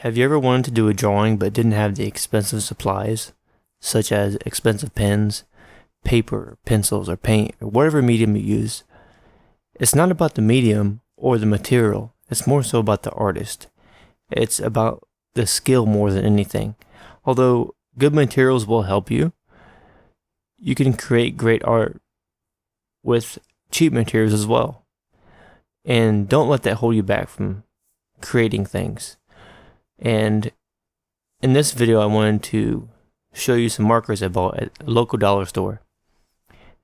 Have you ever wanted to do a drawing but didn't have the expensive supplies, such as expensive pens, paper, pencils, or paint, or whatever medium you use? It's not about the medium or the material, it's more so about the artist. It's about the skill more than anything. Although good materials will help you, you can create great art with cheap materials as well. And don't let that hold you back from creating things. And in this video, I wanted to show you some markers I bought at a local dollar store.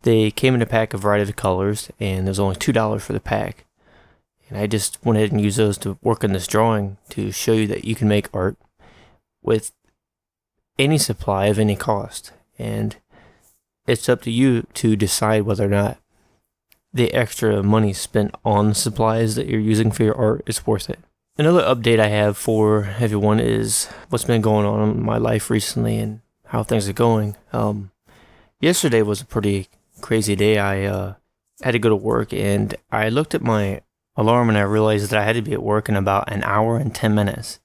They came in a pack of a variety of colors, and there's only $2 for the pack. And I just went ahead and used those to work on this drawing to show you that you can make art with any supply of any cost. And it's up to you to decide whether or not the extra money spent on the supplies that you're using for your art is worth it. Another update I have for everyone is what's been going on in my life recently and how things are going. Yesterday was a pretty crazy day. I had to go to work, and I looked at my alarm and I realized that I had to be at work in about an hour and 10 minutes.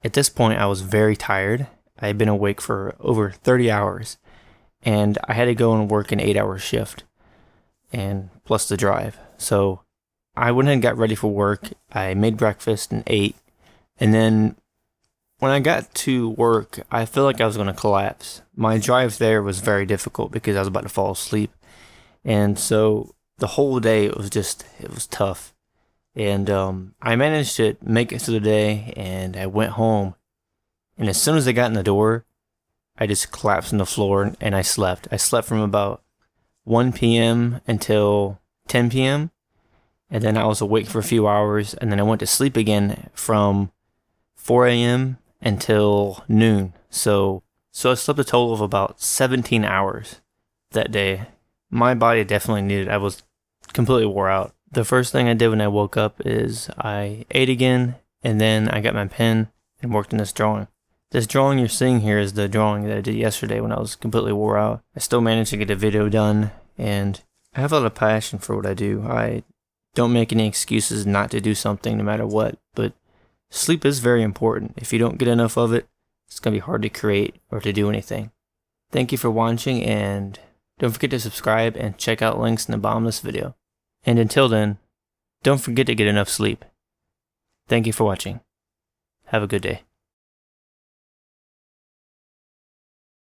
At this point, I was very tired. I had been awake for over 30 hours, and I had to go and work an 8-hour shift, and plus the drive. So I went ahead and got ready for work. I made breakfast and ate. And then when I got to work, I felt like I was going to collapse. My drive there was very difficult because I was about to fall asleep. And so the whole day it was tough. And I managed to make it through the day, and I went home. And as soon as I got in the door, I just collapsed on the floor and I slept. I slept from about 1 p.m. until 10 p.m. And then I was awake for a few hours, and then I went to sleep again from 4 a.m. until noon. So I slept a total of about 17 hours that day. My body definitely needed it. I was completely wore out. The first thing I did when I woke up is I ate again, and then I got my pen and worked on this drawing. This drawing you're seeing here is the drawing that I did yesterday when I was completely wore out. I still managed to get a video done, and I have a lot of passion for what I do. I don't make any excuses not to do something no matter what, but sleep is very important. If you don't get enough of it, it's going to be hard to create or to do anything. Thank you for watching, and don't forget to subscribe and check out links in the bottom of this video. And until then, don't forget to get enough sleep. Thank you for watching. Have a good day.